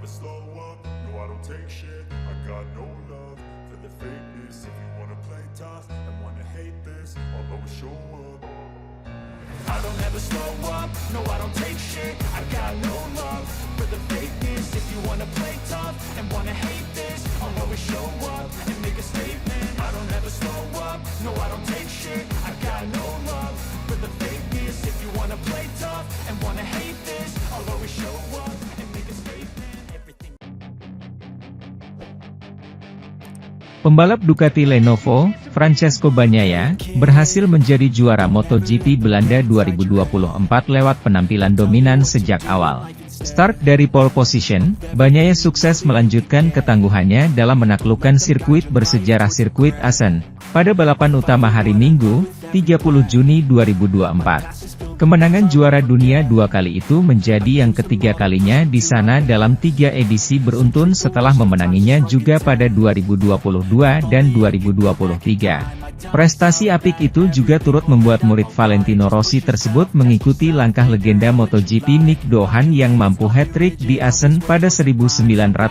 never slow up, no I don't take shit. I got no love for the fakeness. If you wanna play tough and wanna hate this, I'll always show up. I don't ever slow up, no I don't take shit. I got no love for the fakeness. If you wanna play tough and wanna hate this, I'll always show up and make a statement. I don't ever slow up, no I don't take shit. I got no love for the fakeness. If you wanna play tough and wanna hate this, I'll always show up and make a statement. Everything. Pembalap Ducati Lenovo, Francesco Bagnaia, berhasil menjadi juara MotoGP Belanda 2024 lewat penampilan dominan sejak awal. Start dari pole position, Bagnaia sukses melanjutkan ketangguhannya dalam menaklukkan sirkuit bersejarah sirkuit Assen, pada balapan utama hari Minggu, 30 Juni 2024. Kemenangan juara dunia dua kali itu menjadi yang ketiga kalinya di sana dalam 3 edisi beruntun setelah memenanginya juga pada 2022 dan 2023. Prestasi apik itu juga turut membuat murid Valentino Rossi tersebut mengikuti langkah legenda MotoGP Nick Dohan yang mampu hat-trick di Assen pada 1994,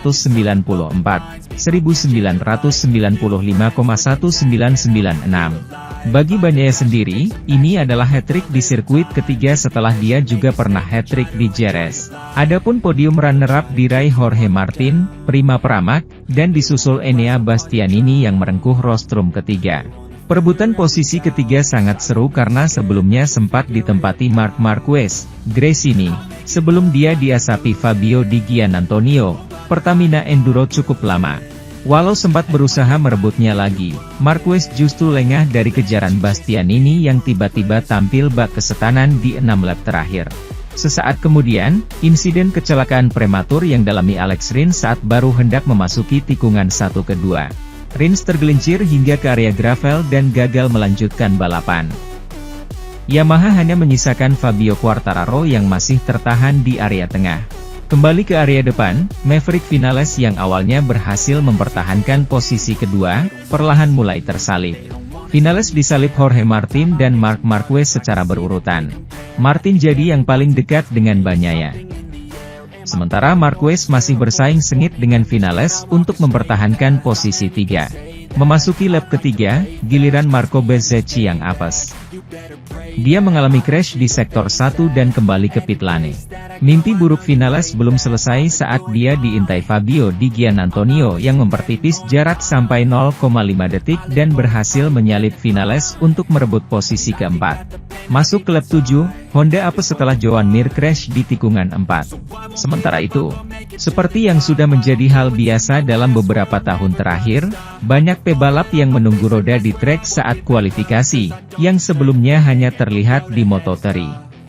1995,1996. Bagi Bagnaia sendiri, ini adalah hat-trick di sirkuit ketiga setelah dia juga pernah hat-trick di Jerez. Adapun podium runner-up diraih Jorge Martin, Prima Pramac, dan disusul Enea Bastianini yang merengkuh rostrum ketiga. Perebutan posisi ketiga sangat seru karena sebelumnya sempat ditempati Marc Marquez, Gresini, sebelum dia diasapi Fabio Di Giannantonio, Pertamina Enduro cukup lama. Walau sempat berusaha merebutnya lagi, Marquez justru lengah dari kejaran Bastianini yang tiba-tiba tampil bak kesetanan di 6 lap terakhir. Sesaat kemudian, insiden kecelakaan prematur yang dialami Alex Rins saat baru hendak memasuki tikungan satu kedua. Rins tergelincir hingga ke area gravel dan gagal melanjutkan balapan. Yamaha hanya menyisakan Fabio Quartararo yang masih tertahan di area tengah. Kembali ke area depan, Maverick Vinales yang awalnya berhasil mempertahankan posisi kedua, perlahan mulai tersalip. Vinales disalip Jorge Martin dan Marc Marquez secara berurutan. Martin jadi yang paling dekat dengan Bagnaia. Sementara Marquez masih bersaing sengit dengan Vinales untuk mempertahankan posisi 3. Memasuki lap ketiga, giliran Marco Bezzecchi yang apes. Dia mengalami crash di sektor 1 dan kembali ke pit lane. Mimpi buruk Vinales belum selesai saat dia diintai Fabio Di Giannantonio yang mempertipis jarak sampai 0,5 detik dan berhasil menyalip Vinales untuk merebut posisi keempat. Masuk ke lap 7, Honda apes setelah Joan Mir crash di tikungan 4. Sementara itu, seperti yang sudah menjadi hal biasa dalam beberapa tahun terakhir, banyak pebalap yang menunggu roda di trek saat kualifikasi, yang sebelumnya hanya terlihat di Moto3.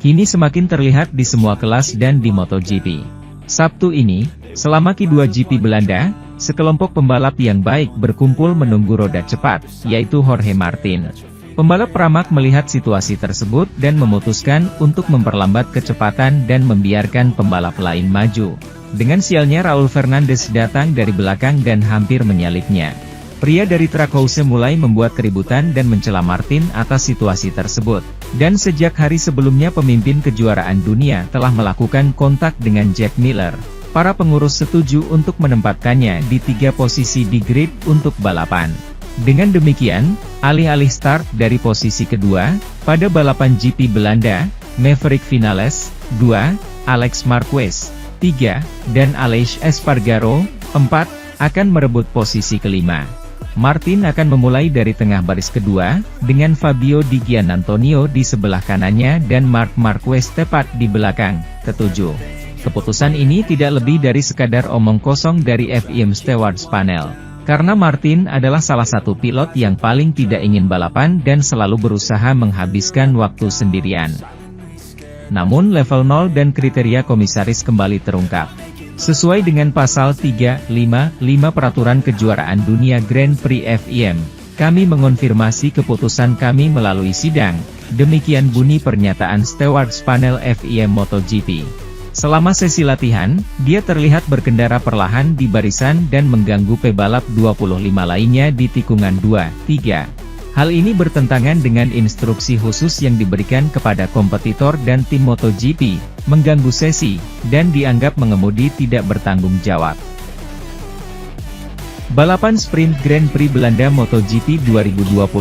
Kini semakin terlihat di semua kelas dan di MotoGP. Sabtu ini, selama Q2 GP Belanda, sekelompok pembalap yang baik berkumpul menunggu roda cepat, yaitu Jorge Martin. Pembalap Pramac melihat situasi tersebut dan memutuskan untuk memperlambat kecepatan dan membiarkan pembalap lain maju. Dengan sialnya Raul Fernandez datang dari belakang dan hampir menyalipnya. Pria dari Trackhouse mulai membuat keributan dan mencela Martin atas situasi tersebut. Dan sejak hari sebelumnya pemimpin kejuaraan dunia telah melakukan kontak dengan Jack Miller. Para pengurus setuju untuk menempatkannya di 3 posisi di grid untuk balapan. Dengan demikian, alih-alih start dari posisi kedua, pada balapan GP Belanda, Maverick Vinales, 2, Alex Marquez, 3, dan Aleix Espargaro, 4, akan merebut posisi kelima. Martin akan memulai dari tengah baris kedua, dengan Fabio Di Giannantonio di sebelah kanannya dan Marc Marquez tepat di belakang, ketujuh. Keputusan ini tidak lebih dari sekadar omong kosong dari FIM Stewards Panel. Karena Martin adalah salah satu pilot yang paling tidak ingin balapan dan selalu berusaha menghabiskan waktu sendirian. Namun level 0 dan kriteria komisaris kembali terungkap. Sesuai dengan pasal 355 Peraturan Kejuaraan Dunia Grand Prix FIM, kami mengonfirmasi keputusan kami melalui sidang, demikian bunyi pernyataan Stewards Panel FIM MotoGP. Selama sesi latihan, dia terlihat berkendara perlahan di barisan dan mengganggu pebalap 25 lainnya di tikungan 2, 3, Hal ini bertentangan dengan instruksi khusus yang diberikan kepada kompetitor dan tim MotoGP, mengganggu sesi, dan dianggap mengemudi tidak bertanggung jawab. Balapan sprint Grand Prix Belanda MotoGP 2024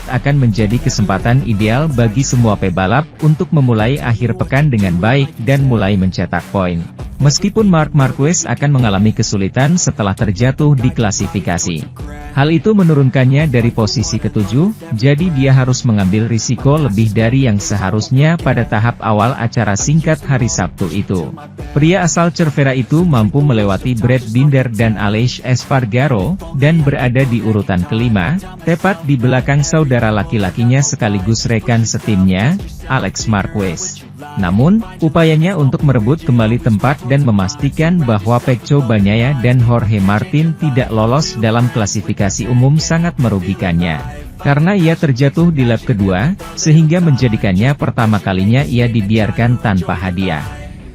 akan menjadi kesempatan ideal bagi semua pebalap untuk memulai akhir pekan dengan baik dan mulai mencetak poin. Meskipun Marc Marquez akan mengalami kesulitan setelah terjatuh di klasifikasi. Hal itu menurunkannya dari posisi ke-7, jadi dia harus mengambil risiko lebih dari yang seharusnya pada tahap awal acara singkat hari Sabtu itu. Pria asal Cervera itu mampu melewati Brad Binder dan Aleix Espargaro, dan berada di urutan kelima, tepat di belakang saudara laki-lakinya sekaligus rekan setimnya, Alex Marquez. Namun, upayanya untuk merebut kembali tempat dan memastikan bahwa Pecco Bagnaia dan Jorge Martin tidak lolos dalam klasifikasi umum sangat merugikannya. Karena ia terjatuh di lap kedua, sehingga menjadikannya pertama kalinya ia dibiarkan tanpa hadiah.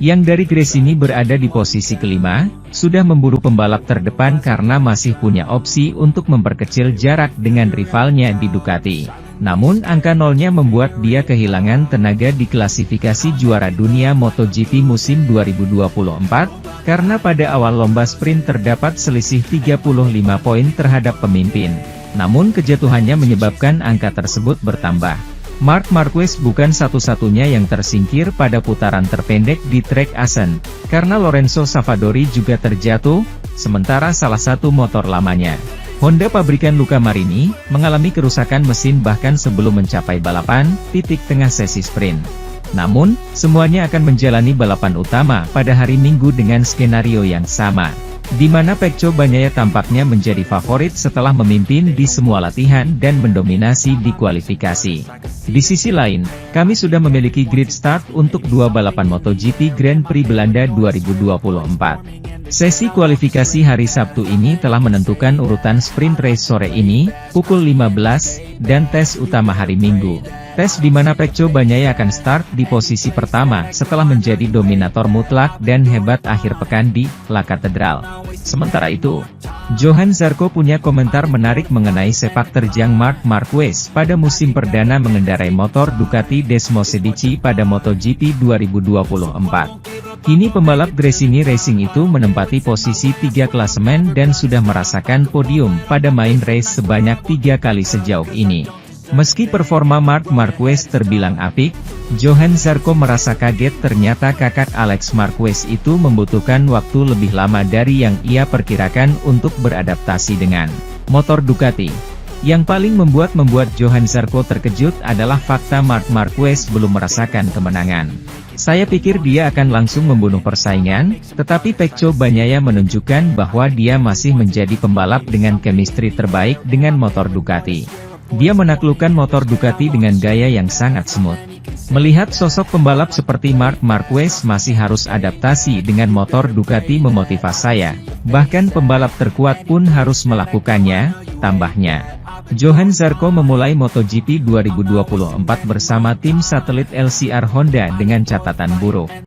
Yang dari Gresini berada di posisi kelima, sudah memburu pembalap terdepan karena masih punya opsi untuk memperkecil jarak dengan rivalnya di Ducati. Namun angka nolnya membuat dia kehilangan tenaga di klasifikasi juara dunia MotoGP musim 2024, karena pada awal lomba sprint terdapat selisih 35 poin terhadap pemimpin. Namun kejatuhannya menyebabkan angka tersebut bertambah. Marc Marquez bukan satu-satunya yang tersingkir pada putaran terpendek di trek Assen, karena Lorenzo Savadori juga terjatuh, sementara salah satu motor lamanya, Honda pabrikan Luca Marini, mengalami kerusakan mesin bahkan sebelum mencapai balapan, titik tengah sesi sprint. Namun, semuanya akan menjalani balapan utama pada hari Minggu dengan skenario yang sama, di mana Pecco Bagnaia tampaknya menjadi favorit setelah memimpin di semua latihan dan mendominasi di kualifikasi. Di sisi lain, kami sudah memiliki grid start untuk dua balapan MotoGP Grand Prix Belanda 2024. Sesi kualifikasi hari Sabtu ini telah menentukan urutan sprint race sore ini, pukul 15, dan tes utama hari Minggu. Tes di mana Pecco Bagnaia akan start di posisi pertama setelah menjadi dominator mutlak dan hebat akhir pekan di La Catedral. Sementara itu, Johan Zarco punya komentar menarik mengenai sepak terjang Marc Marquez pada musim perdana mengendarai motor Ducati Desmosedici pada MotoGP 2024. Kini pembalap Gresini Racing itu menempati posisi 3 klasemen dan sudah merasakan podium pada main race sebanyak 3 kali sejauh ini. Meski performa Marc Marquez terbilang apik, Johan Zarco merasa kaget ternyata kakak Alex Marquez itu membutuhkan waktu lebih lama dari yang ia perkirakan untuk beradaptasi dengan motor Ducati. Yang paling membuat Johan Zarco terkejut adalah fakta Marc Marquez belum merasakan kemenangan. Saya pikir dia akan langsung membunuh persaingan, tetapi Pecco Bagnaia menunjukkan bahwa dia masih menjadi pembalap dengan chemistry terbaik dengan motor Ducati. Dia menaklukkan motor Ducati dengan gaya yang sangat smooth. Melihat sosok pembalap seperti Marc Marquez masih harus adaptasi dengan motor Ducati memotivasi saya, bahkan pembalap terkuat pun harus melakukannya, tambahnya. Johan Zarco memulai MotoGP 2024 bersama tim satelit LCR Honda dengan catatan buruk.